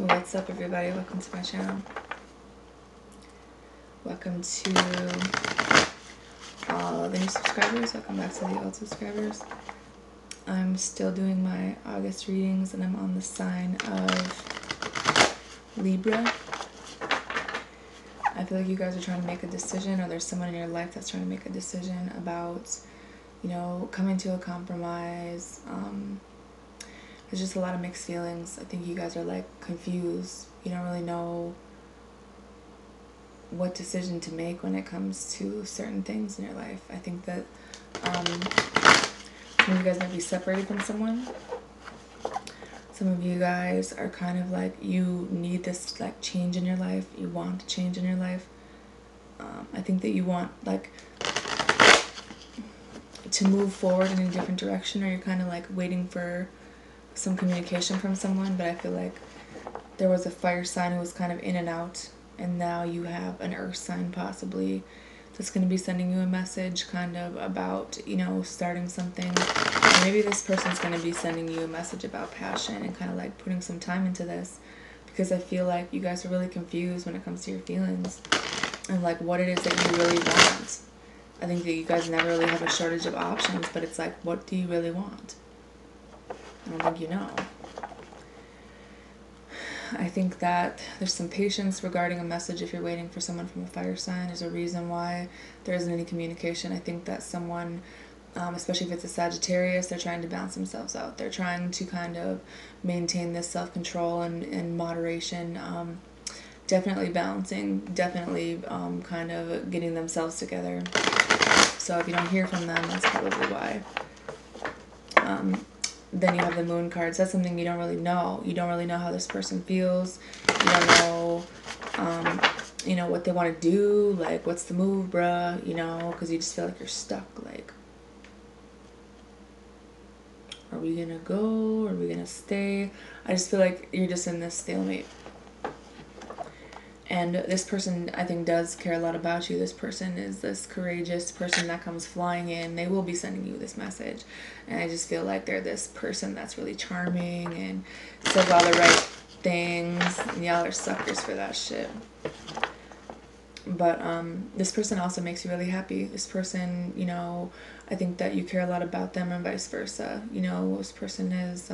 What's up, everybody? Welcome to my channel. Welcome to all the new subscribers. Welcome back to the old subscribers. I'm still doing my August readings, and I'm on the sign of Libra. I feel like you guys are trying to make a decision, or there's someone in your life that's trying to make a decision about, you know, coming to a compromise. There's just a lot of mixed feelings. I think you guys are like confused. You don't really know what decision to make when it comes to certain things in your life. I think that some of you guys might be separated from someone. Some of you guys are kind of like, you need this like change in your life. You want to change in your life. I think that you want like to move forward in a different direction, or you're kind of like waiting for some communication from someone. But I feel like there was a fire sign who was kind of in and out, and now you have an earth sign possibly that's going to be sending you a message kind of about, you know, starting something. Or maybe this person's going to be sending you a message about passion and kind of like putting some time into this, because I feel like you guys are really confused when it comes to your feelings and like what it is that you really want. I think that you guys never really have a shortage of options, but it's like, what do you really want? I don't think you know. I think that there's some patience regarding a message if you're waiting for someone from a fire sign. There's a reason why there isn't any communication. I think that someone, especially if it's a Sagittarius, they're trying to balance themselves out. They're trying to kind of maintain this self-control and moderation. Definitely balancing, definitely kind of getting themselves together. So if you don't hear from them, that's probably why. Then you have the moon cards. That's something you don't really know. You don't really know how this person feels. You don't know, you know, what they want to do. Like, what's the move, bruh? You know, because you just feel like you're stuck. Like, are we going to go? Are we going to stay? I just feel like you're just in this stalemate. And this person, I think, does care a lot about you. This person is this courageous person that comes flying in. They will be sending you this message. And I just feel like they're this person that's really charming and says all the right things. And y'all are suckers for that shit. But this person also makes you really happy. This person, you know, I think that you care a lot about them, and vice versa. You know, this person is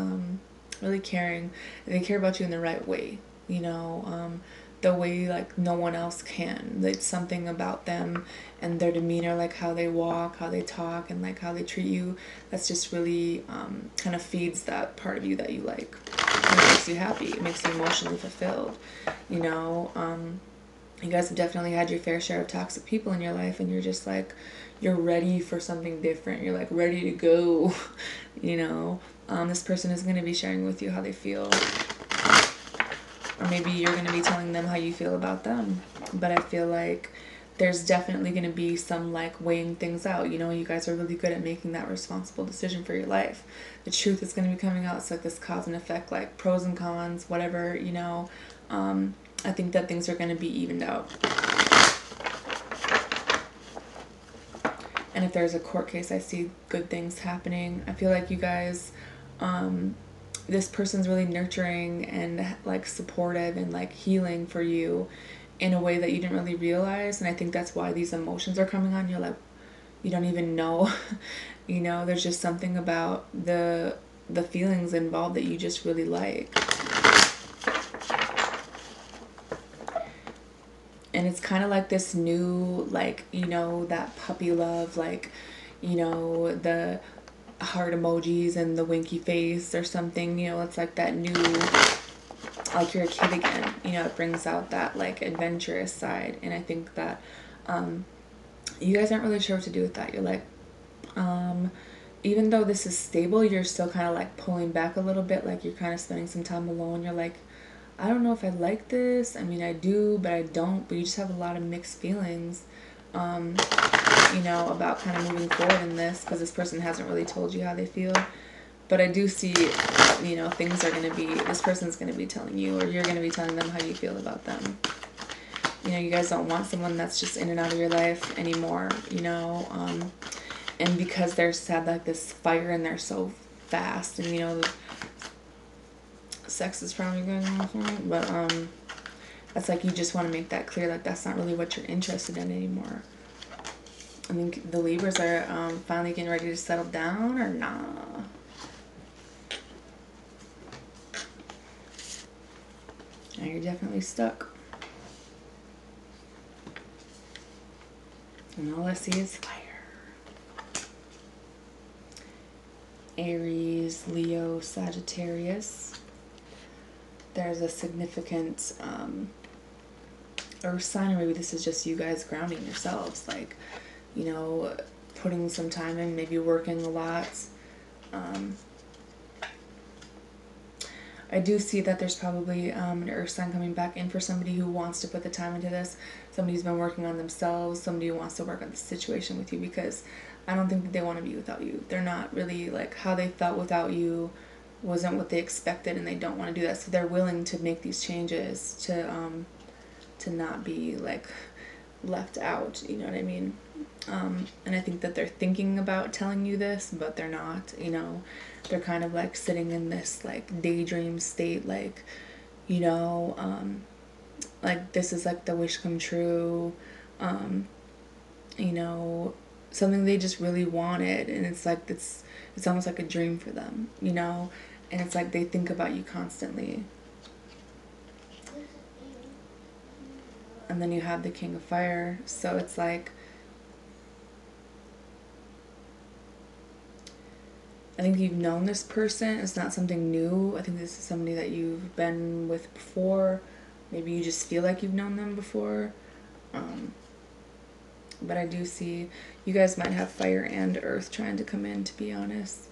really caring. And they care about you in the right way, you know. The way like no one else can. It's something about them and their demeanor, like how they walk, how they talk, and like how they treat you, that's just really kind of feeds that part of you that you like. And it makes you happy. It makes you emotionally fulfilled. You know, you guys have definitely had your fair share of toxic people in your life, and you're just like, you're ready for something different. You're like ready to go. You know, this person is going to be sharing with you how they feel. Or maybe you're going to be telling them how you feel about them. But I feel like there's definitely going to be some like weighing things out. You know, you guys are really good at making that responsible decision for your life. The truth is going to be coming out. It's like this cause and effect, like pros and cons, whatever, you know. I think that things are going to be evened out. And if there's a court case, I see good things happening. I feel like you guys... this person's really nurturing and like supportive and like healing for you in a way that you didn't really realize. And I think that's why these emotions are coming on. You're like, you don't even know. You know, there's just something about the feelings involved that you just really like. And it's kind of like this new, like, you know, that puppy love, like, you know, the heart emojis and the winky face or something, you know. It's like that new, like you're a kid again, you know. It brings out that like adventurous side. And I think that you guys aren't really sure what to do with that. You're like, even though this is stable, you're still kind of like pulling back a little bit, like you're kind of spending some time alone. You're like, I don't know if I like this. I mean, I do, but I don't. But you just have a lot of mixed feelings, you know, about kind of moving forward in this, because this person hasn't really told you how they feel. But I do see, you know, things are going to be, this person's going to be telling you, or you're going to be telling them how you feel about them. You know, you guys don't want someone that's just in and out of your life anymore, you know. And because they're had like this fire in there so fast, and, you know, sex is probably going on for me, but that's like you just want to make that clear, like that's not really what you're interested in anymore. I think the Libras are finally getting ready to settle down, or nah. Now you're definitely stuck. And all I see is fire. Aries, Leo, Sagittarius. There's a significant earth sign, or maybe this is just you guys grounding yourselves, like, you know, putting some time in, maybe working a lot. I do see that there's probably an earth sign coming back in for somebody who wants to put the time into this, somebody who's been working on themselves, somebody who wants to work on the situation with you, because I don't think that they want to be without you. They're not really, like, how they felt without you wasn't what they expected, and they don't want to do that, so they're willing to make these changes to not be, like, left out, you know what I mean? And I think that they're thinking about telling you this, but they're not, you know. They're kind of like sitting in this like daydream state, like, you know, like this is like the wish come true, you know, something they just really wanted, and it's like it's almost like a dream for them, you know, and it's like they think about you constantly. And then you have the King of Fire, so it's like, I think you've known this person. It's not something new. I think this is somebody that you've been with before. Maybe you just feel like you've known them before. But I do see you guys might have fire and earth trying to come in, to be honest.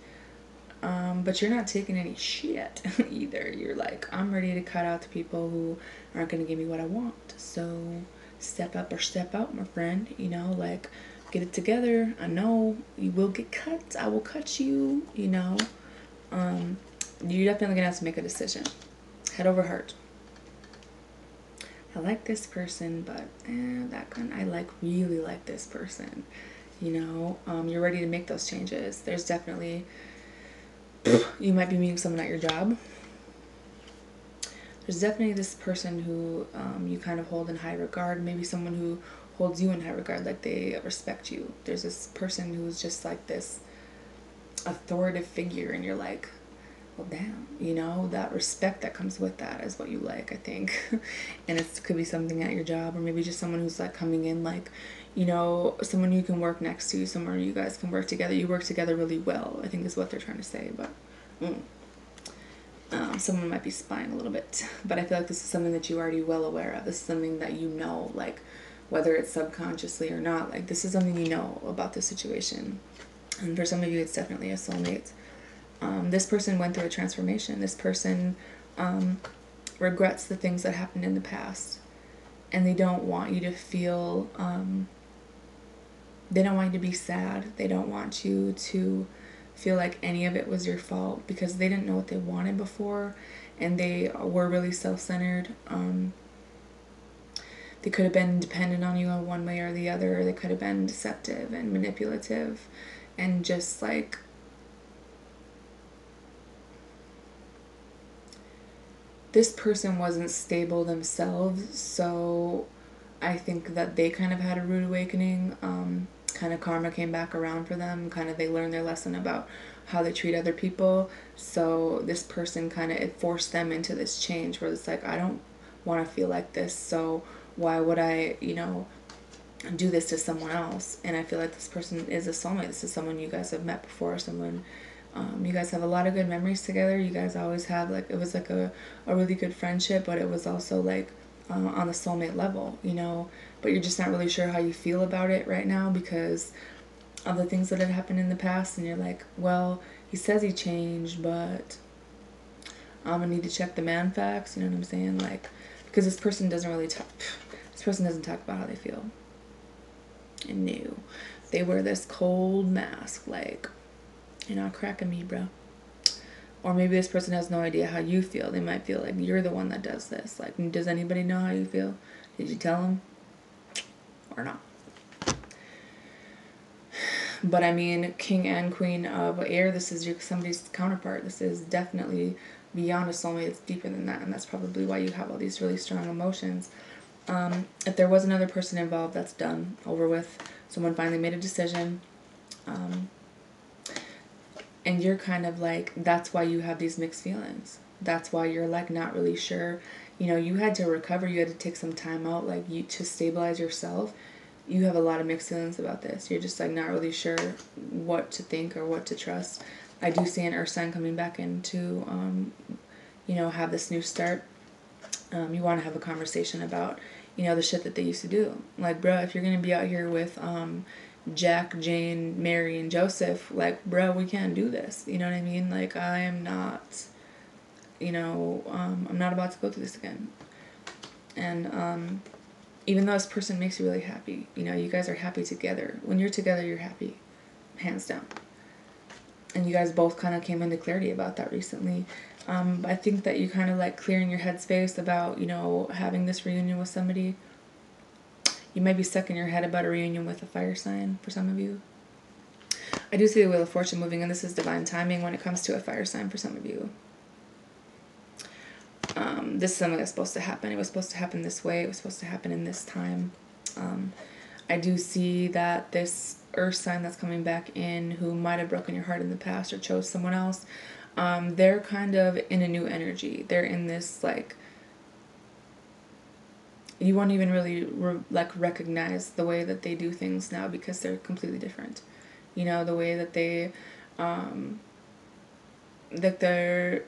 But you're not taking any shit either. You're like, I'm ready to cut out the people who aren't going to give me what I want. So step up or step out, my friend. You know, like, get it together. I know you will get cut. I will cut you, you know. You're definitely going to have to make a decision. Head over heart. I like this person, but that kind, I really like this person. You know, you're ready to make those changes. There's definitely, you might be meeting someone at your job. There's definitely this person who you kind of hold in high regard. Maybe someone who holds you in high regard, like they respect you. There's this person who's just like this authoritative figure, and you're like, well, damn, you know, that respect that comes with that is what you like, I think. And it could be something at your job, or maybe just someone who's like coming in, like, you know, someone you can work next to, somewhere you guys can work together. You work together really well, I think is what they're trying to say. But someone might be spying a little bit, but I feel like this is something that you're already well aware of. This is something that you know, like, whether it's subconsciously or not, like, this is something you know about the situation. And for some of you, it's definitely a soulmate. This person went through a transformation. This person regrets the things that happened in the past, and they don't want you to feel, they don't want you to be sad. They don't want you to feel like any of it was your fault, because they didn't know what they wanted before, and they were really self-centered. They could have been dependent on you in one way or the other. They could have been deceptive and manipulative, and just like, this person wasn't stable themselves, so I think that they kind of had a rude awakening. Kind of karma came back around for them. Kind of they learned their lesson about how they treat other people. So this person kind of, it forced them into this change where it's like, I don't want to feel like this, so why would I, you know, do this to someone else? And I feel like this person is a soulmate. This is someone you guys have met before, someone, you guys have a lot of good memories together. You guys always have, like, it was like a really good friendship, but it was also like on the soulmate level, you know, but you're just not really sure how you feel about it right now because of the things that had happened in the past. And you're like, well, he says he changed, but I'm gonna need to check the man facts, you know what I'm saying? Like, because this person doesn't really talk, this person doesn't talk about how they feel. And no, they wear this cold mask, like, you're not cracking me, bro. Or maybe this person has no idea how you feel. They might feel like you're the one that does this. Like, does anybody know how you feel? Did you tell them? Or not? But I mean, King and Queen of Air, this is somebody's counterpart. This is definitely beyond a soulmate. It's deeper than that, and that's probably why you have all these really strong emotions. If there was another person involved, that's done, over with. Someone finally made a decision. And you're kind of like, that's why you have these mixed feelings. That's why you're like not really sure. You know, you had to recover. You had to take some time out, like, you to stabilize yourself. You have a lot of mixed feelings about this. You're just like not really sure what to think or what to trust. I do see an earth sign coming back in to, you know, have this new start. You want to have a conversation about, you know, the shit that they used to do. Like, bro, if you're going to be out here with Jack, Jane, Mary, and Joseph, like, bro, we can't do this. You know what I mean? Like, I am not, you know, I'm not about to go through this again. And even though this person makes you really happy, you know, you guys are happy together. When you're together, you're happy, hands down. And you guys both kind of came into clarity about that recently. I think that you kind of like clearing your headspace about, you know, having this reunion with somebody. You might be stuck in your head about a reunion with a fire sign for some of you. I do see the Wheel of Fortune moving, and this is divine timing when it comes to a fire sign for some of you. This is something that's supposed to happen. It was supposed to happen this way. It was supposed to happen in this time. I do see that this earth sign that's coming back in, who might have broken your heart in the past or chose someone else, they're kind of in a new energy. They're in this, like, you won't even really recognize the way that they do things now because they're completely different. You know, the way that they, that they're,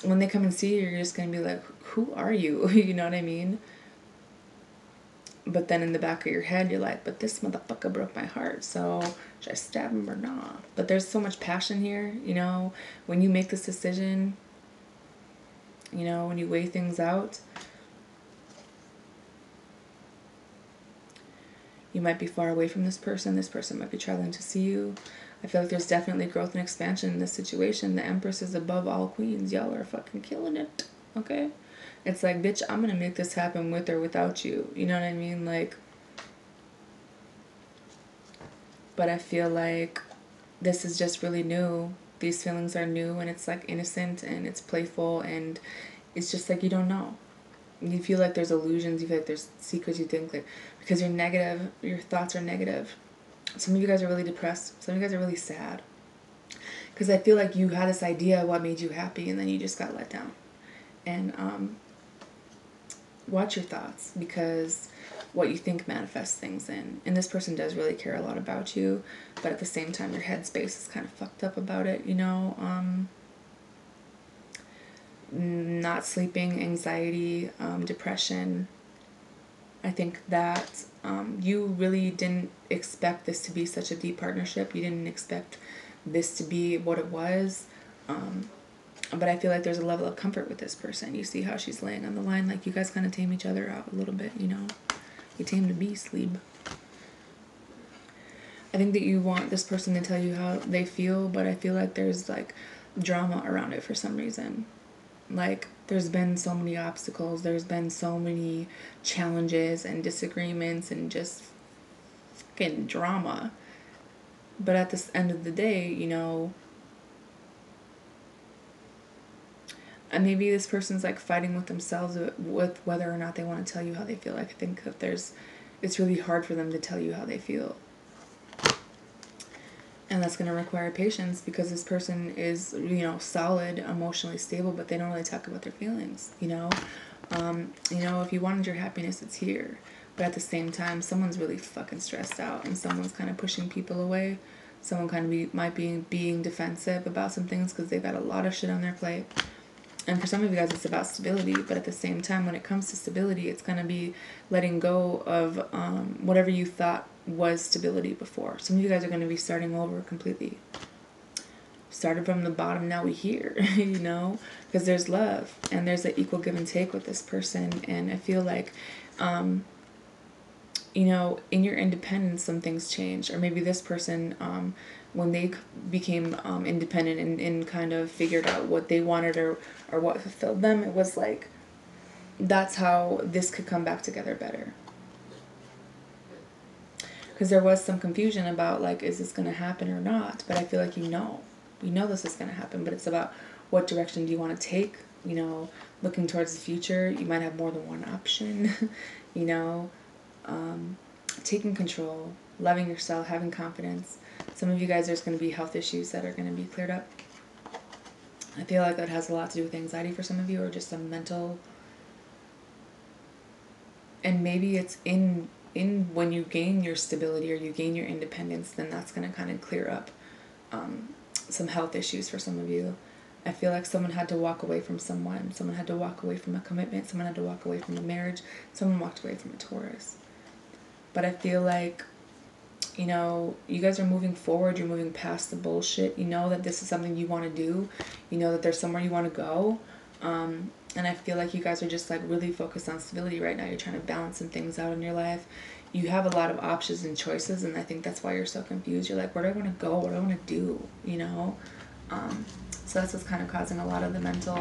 when they come and see you, you're just going to be like, who are you? You know what I mean? But then in the back of your head, you're like, but this motherfucker broke my heart, so should I stab him or not? But there's so much passion here, you know, when you make this decision, you know, when you weigh things out, you might be far away from this person might be traveling to see you. I feel like there's definitely growth and expansion in this situation. The Empress is above all queens. Y'all are fucking killing it, okay? It's like, bitch, I'm gonna make this happen with or without you. You know what I mean? Like, but I feel like this is just really new. These feelings are new, and it's like innocent, and it's playful, and it's just like you don't know. You feel like there's illusions, you feel like there's secrets, you think like, because you're negative, your thoughts are negative. Some of you guys are really depressed. Some of you guys are really sad. Because I feel like you had this idea of what made you happy, and then you just got let down. And watch your thoughts, because what you think manifests things in. And this person does really care a lot about you, but at the same time, your headspace is kind of fucked up about it, you know? Not sleeping, anxiety, depression. I think that you really didn't expect this to be such a deep partnership. You didn't expect this to be what it was. But I feel like there's a level of comfort with this person. You see how she's laying on the line. Like, you guys kind of tame each other out a little bit, you know. You tame the beast, Lib. I think that you want this person to tell you how they feel, but I feel like there's, like, drama around it for some reason. Like, there's been so many obstacles. There's been so many challenges and disagreements and just fucking drama. But at the end of the day, you know, and maybe this person's like fighting with themselves with whether or not they want to tell you how they feel. Like, I think that it's really hard for them to tell you how they feel. And that's going to require patience, because this person is, you know, solid, emotionally stable, but they don't really talk about their feelings, you know? You know, if you wanted your happiness, it's here. But at the same time, someone's really fucking stressed out, and someone's kind of pushing people away. Someone kind of might be being defensive about some things because they've got a lot of shit on their plate. And for some of you guys, it's about stability. But at the same time, when it comes to stability, it's going to be letting go of whatever you thought was stability before. Some of you guys are going to be starting over completely. Started from the bottom, now we here, you know? Because there's love, and there's an equal give and take with this person. And I feel like, you know, in your independence, some things changed. Or maybe this person, when they became independent and kind of figured out what they wanted or what fulfilled them, it was like, that's how this could come back together better. Because there was some confusion about, like, is this going to happen or not? But I feel like you know this is going to happen, but it's about what direction do you want to take, you know, looking towards the future. You might have more than one option, you know, taking control, loving yourself, having confidence. Some of you guys, there's going to be health issues that are going to be cleared up. I feel like that has a lot to do with anxiety for some of you, or just a mental, and maybe it's in when you gain your stability or you gain your independence, then that's going to kind of clear up some health issues for some of you. I feel like someone had to walk away from someone had to walk away from a commitment, someone had to walk away from a marriage, someone walked away from a Taurus. But I feel like, you know, you guys are moving forward, you're moving past the bullshit. You know that this is something you want to do, you know that there's somewhere you want to go, and I feel like you guys are just like really focused on stability right now. You're trying to balance some things out in your life. You have a lot of options and choices, and I think that's why you're so confused. You're like, where do I want to go? What do I want to do? You know? So that's what's kind of causing a lot of the mental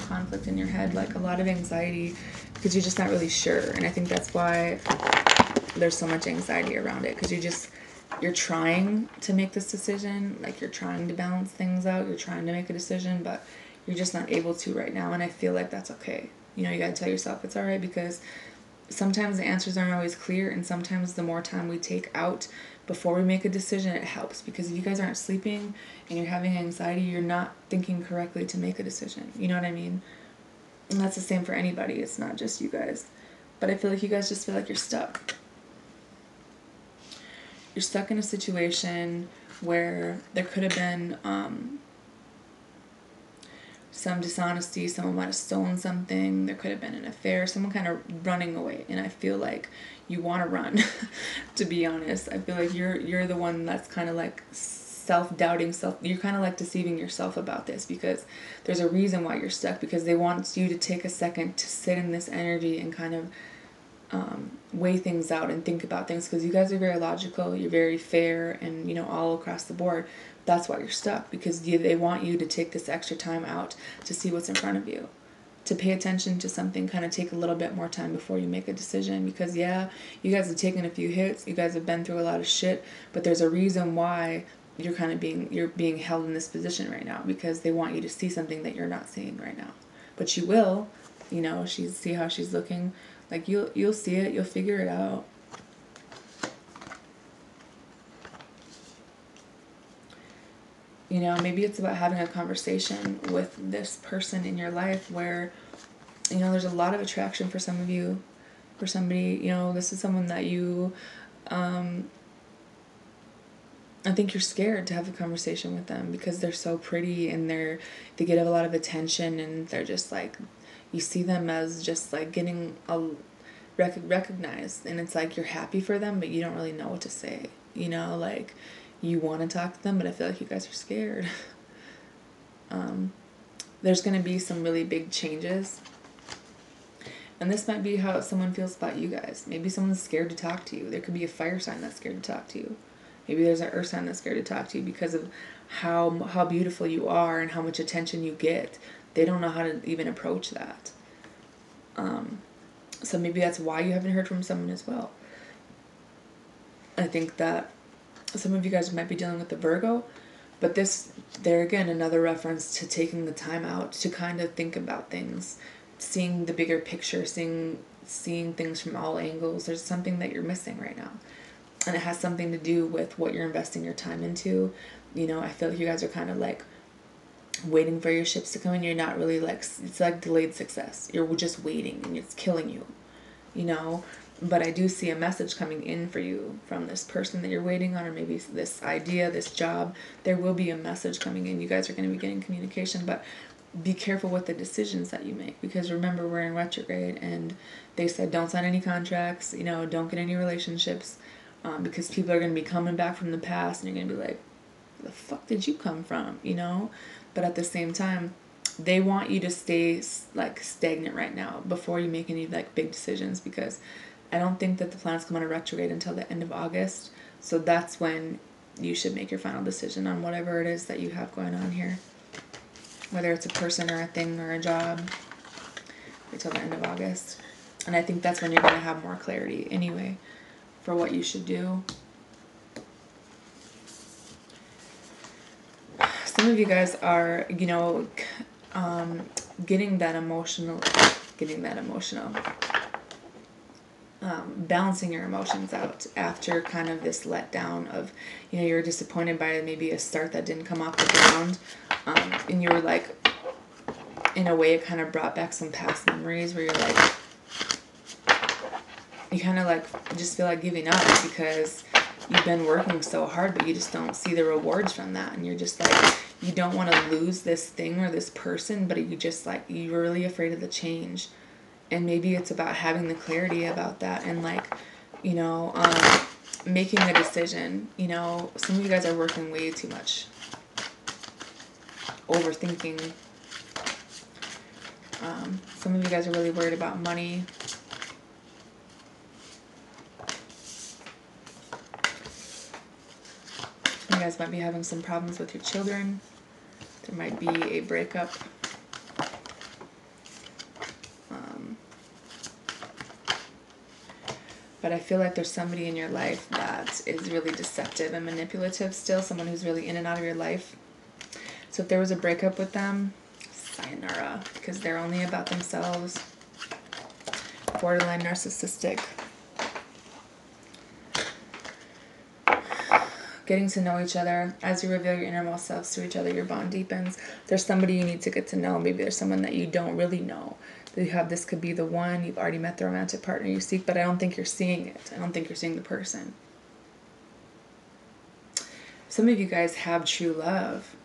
conflict in your head, like a lot of anxiety, because you're just not really sure. And I think that's why there's so much anxiety around it, because you're trying to make this decision, like you're trying to balance things out, you're trying to make a decision, but you're just not able to right now. And I feel like that's okay. You know, you got to tell yourself it's all right, because sometimes the answers aren't always clear, and sometimes the more time we take out before we make a decision, it helps. Because if you guys aren't sleeping and you're having anxiety, you're not thinking correctly to make a decision. You know what I mean? And that's the same for anybody. It's not just you guys. But I feel like you guys just feel like you're stuck. You're stuck in a situation where there could have been some dishonesty, someone might have stolen something, there could have been an affair, someone kind of running away, and I feel like you want to run, to be honest. I feel like you're the one that's kind of like self-doubting, you're kind of like deceiving yourself about this, because there's a reason why you're stuck, because they want you to take a second to sit in this energy and kind of weigh things out and think about things, because you guys are very logical, you're very fair, and you know, all across the board. That's why you're stuck, because they want you to take this extra time out to see what's in front of you, to pay attention to something, kind of take a little bit more time before you make a decision. Because yeah, you guys have taken a few hits, you guys have been through a lot of shit, but there's a reason why you're kind of being held in this position right now, because they want you to see something that you're not seeing right now. But you will, you know, see how she's looking, like you'll see it, you'll figure it out. You know, maybe it's about having a conversation with this person in your life where, you know, there's a lot of attraction for some of you, for somebody, you know, this is someone that you, I think you're scared to have a conversation with them, because they're so pretty and they get a lot of attention, and they're just like, you see them as just like getting recognized, and it's like you're happy for them, but you don't really know what to say, you know, like you want to talk to them, but I feel like you guys are scared. There's going to be some really big changes, and this might be how someone feels about you guys. Maybe someone's scared to talk to you. There could be a fire sign that's scared to talk to you. Maybe there's an earth sign that's scared to talk to you because of how beautiful you are and how much attention you get. They don't know how to even approach that. So maybe that's why you haven't heard from someone as well. I think that some of you guys might be dealing with the Virgo, but there again, another reference to taking the time out to kind of think about things, seeing the bigger picture, seeing things from all angles. There's something that you're missing right now, and it has something to do with what you're investing your time into. You know, I feel like you guys are kind of like waiting for your ships to come in. You're not really like, it's like delayed success. You're just waiting, and it's killing you, you know. But I do see a message coming in for you from this person that you're waiting on, or maybe this idea, this job. There will be a message coming in. You guys are going to be getting communication, but be careful with the decisions that you make, because remember, we're in retrograde, and they said don't sign any contracts, you know, don't get any relationships, because people are going to be coming back from the past, and you're going to be like, where the fuck did you come from, you know? But at the same time, they want you to stay like stagnant right now before you make any like big decisions, because I don't think that the planets come out of retrograde until the end of August. So that's when you should make your final decision on whatever it is that you have going on here. Whether it's a person or a thing or a job. Until the end of August. And I think that's when you're going to have more clarity anyway for what you should do. Some of you guys are, you know, getting that emotional, balancing your emotions out after kind of this letdown of, you know, you're disappointed by maybe a start that didn't come off the ground, and you were like, in a way, it kind of brought back some past memories where you're like, you kind of like just feel like giving up because you've been working so hard, but you just don't see the rewards from that, and you're just like, you don't want to lose this thing or this person, but you just like, you're really afraid of the change. And maybe it's about having the clarity about that and like, you know, making a decision. You know, some of you guys are working way too much, overthinking. Some of you guys are really worried about money. You guys might be having some problems with your children. There might be a breakup. But I feel like there's somebody in your life that is really deceptive and manipulative still. Someone who's really in and out of your life. So if there was a breakup with them, sayonara. Because they're only about themselves. Borderline narcissistic. Getting to know each other. As you reveal your innermost selves to each other, your bond deepens. There's somebody you need to get to know. Maybe there's someone that you don't really know. You have, this could be the one. You've already met the romantic partner you seek, but I don't think you're seeing it. I don't think you're seeing the person. Some of you guys have true love,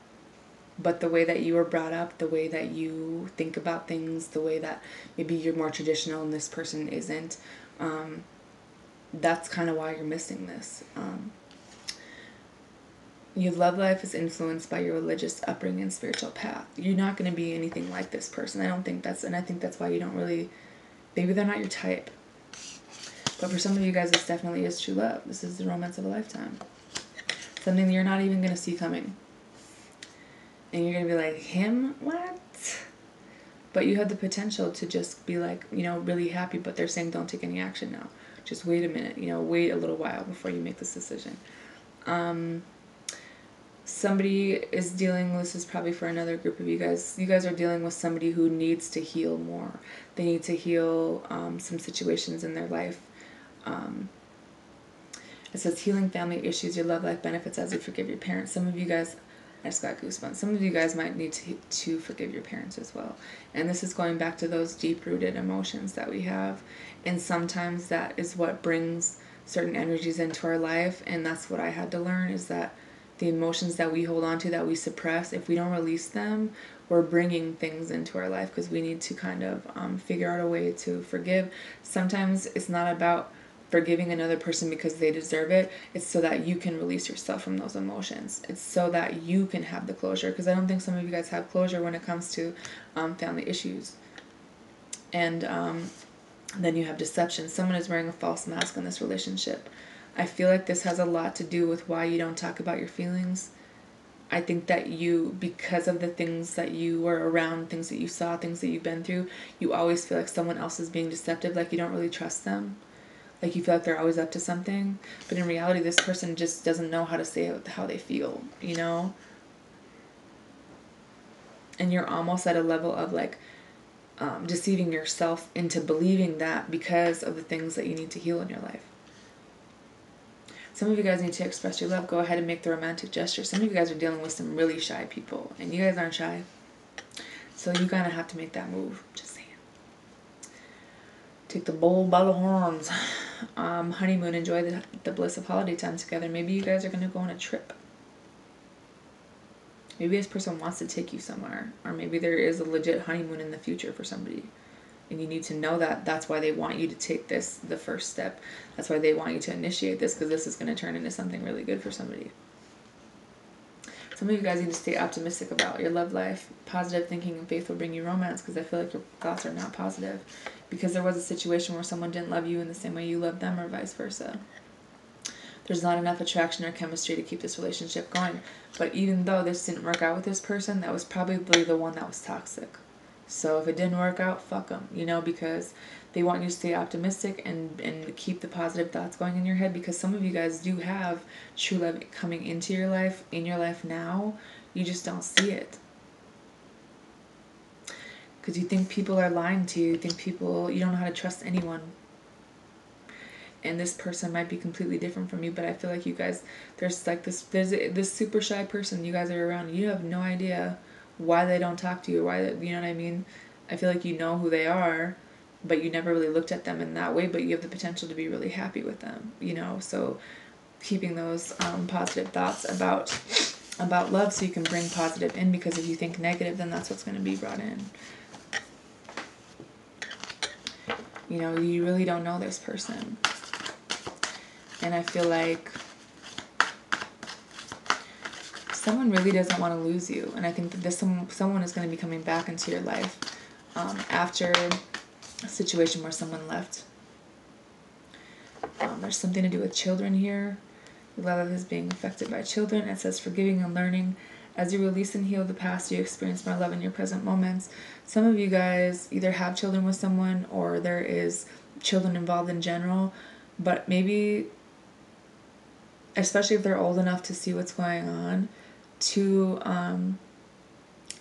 but the way that you were brought up, the way that you think about things, the way that maybe you're more traditional and this person isn't, that's kind of why you're missing this. Your love life is influenced by your religious upbringing and spiritual path. You're not going to be anything like this person. I don't think that's, and I think that's why you don't really, maybe they're not your type. But for some of you guys, this definitely is true love. This is the romance of a lifetime. Something that you're not even going to see coming. And you're going to be like, him? What? But you have the potential to just be like, you know, really happy, but they're saying don't take any action now. Just wait a minute, you know, wait a little while before you make this decision. Somebody is dealing, this is probably for another group of you guys. You guys are dealing with somebody who needs to heal more. They need to heal some situations in their life. It says healing family issues, your love life benefits as you forgive your parents. Some of you guys, I just got goosebumps. Some of you guys might need to forgive your parents as well. And this is going back to those deep-rooted emotions that we have. And sometimes that is what brings certain energies into our life. And that's what I had to learn, is that the emotions that we hold on to, that we suppress, if we don't release them, we're bringing things into our life, because we need to kind of figure out a way to forgive. Sometimes it's not about forgiving another person because they deserve it. It's so that you can release yourself from those emotions. It's so that you can have the closure, because I don't think some of you guys have closure when it comes to family issues. And then you have deception. Someone is wearing a false mask in this relationship. I feel like this has a lot to do with why you don't talk about your feelings. I think that you, because of the things that you were around, things that you saw, things that you've been through, you always feel like someone else is being deceptive, like you don't really trust them. Like you feel like they're always up to something. But in reality, this person just doesn't know how to say how they feel, you know? And you're almost at a level of like deceiving yourself into believing that because of the things that you need to heal in your life. Some of you guys need to express your love. Go ahead and make the romantic gesture. Some of you guys are dealing with some really shy people, and you guys aren't shy. So you kind of have to make that move. Just saying. Take the bull by the horns. Honeymoon. Enjoy the bliss of holiday time together. Maybe you guys are going to go on a trip. Maybe this person wants to take you somewhere. Or maybe there is a legit honeymoon in the future for somebody. And you need to know that. That's why they want you to take this, the first step. That's why they want you to initiate this, because this is going to turn into something really good for somebody. Some of you guys need to stay optimistic about your love life. Positive thinking and faith will bring you romance, because I feel like your thoughts are not positive. Because there was a situation where someone didn't love you in the same way you loved them, or vice versa. There's not enough attraction or chemistry to keep this relationship going. But even though this didn't work out with this person, that was probably the one that was toxic. So if it didn't work out, fuck them, you know, because they want you to stay optimistic and keep the positive thoughts going in your head, because some of you guys do have true love coming into your life, in your life now. You just don't see it. Because you think people are lying to you. You think people, you don't know how to trust anyone. And this person might be completely different from you, but I feel like you guys, there's this super shy person you guys are around. You have no idea why they don't talk to you, or why they, you know what I mean? I feel like you know who they are, but you never really looked at them in that way, but you have the potential to be really happy with them, you know? So keeping those positive thoughts about love, so you can bring positive in, because if you think negative, then that's what's going to be brought in. You know, you really don't know this person. And I feel like someone really doesn't want to lose you. And I think that this someone is going to be coming back into your life after a situation where someone left. There's something to do with children here. Love is being affected by children. It says forgiving and learning. As you release and heal the past, you experience more love in your present moments. Some of you guys either have children with someone, or there is children involved in general. But maybe, especially if they're old enough to see what's going on, to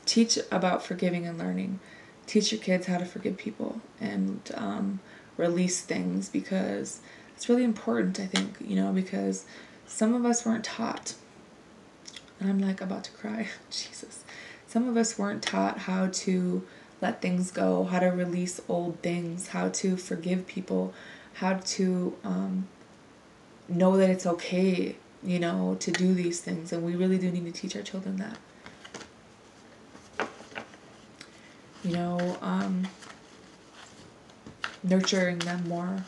teach about forgiving and learning. Teach your kids how to forgive people and release things, because it's really important, I think, you know, because some of us weren't taught, and I'm like about to cry, Jesus. Some of us weren't taught how to let things go, how to release old things, how to forgive people, how to know that it's okay, you know, to do these things. And we really do need to teach our children that. You know, nurturing them more,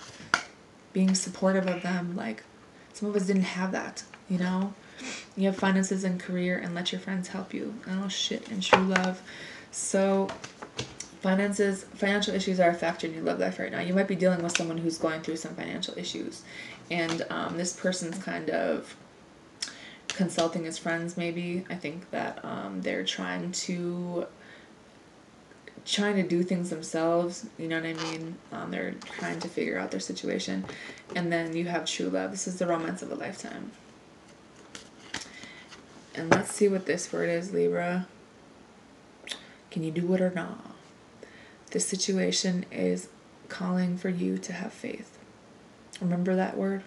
being supportive of them. Like, some of us didn't have that, you know. You have finances and career, and let your friends help you. Oh shit, and true love. So financial issues are a factor in your love life right now. You might be dealing with someone who's going through some financial issues, and this person's kind of consulting his friends, maybe. I think that they're trying to do things themselves, you know what I mean? They're trying to figure out their situation. And then you have true love. This is the romance of a lifetime. And let's see what this word is, Libra. Can you do it or not? This situation is calling for you to have faith. Remember that word?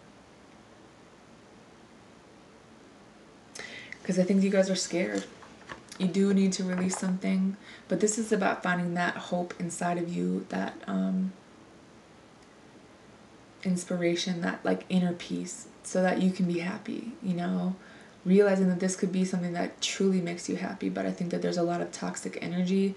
Because I think you guys are scared. You do need to release something, but this is about finding that hope inside of you, that inspiration, that like inner peace, so that you can be happy, you know, realizing that this could be something that truly makes you happy. But I think that there's a lot of toxic energy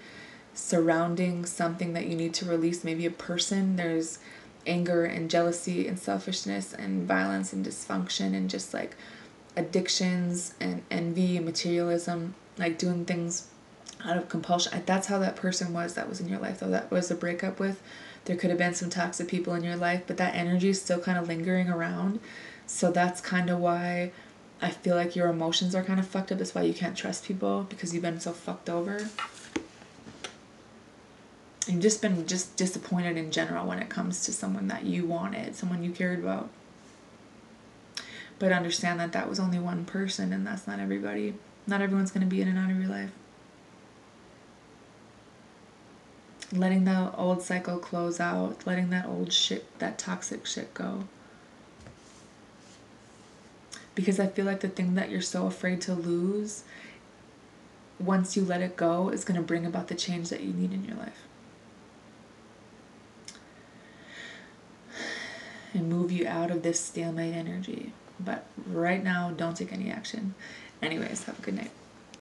surrounding something that you need to release. Maybe a person. There's anger and jealousy and selfishness and violence and dysfunction and just like addictions and envy and materialism, like doing things out of compulsion. That's how that person was that was in your life, though. That was a breakup with. There could have been some toxic people in your life, but that energy is still kind of lingering around. So that's kind of why I feel like your emotions are kind of fucked up. That's why you can't trust people, because you've been so fucked over. You've just been disappointed in general when it comes to someone that you wanted, someone you cared about. But understand that that was only one person, and that's not everybody. Not everyone's going to be in and out of your life. Letting that old cycle close out. Letting that old shit, that toxic shit go. Because I feel like the thing that you're so afraid to lose, once you let it go, is going to bring about the change that you need in your life. And move you out of this stalemate energy. But right now, don't take any action. Anyways, have a good night.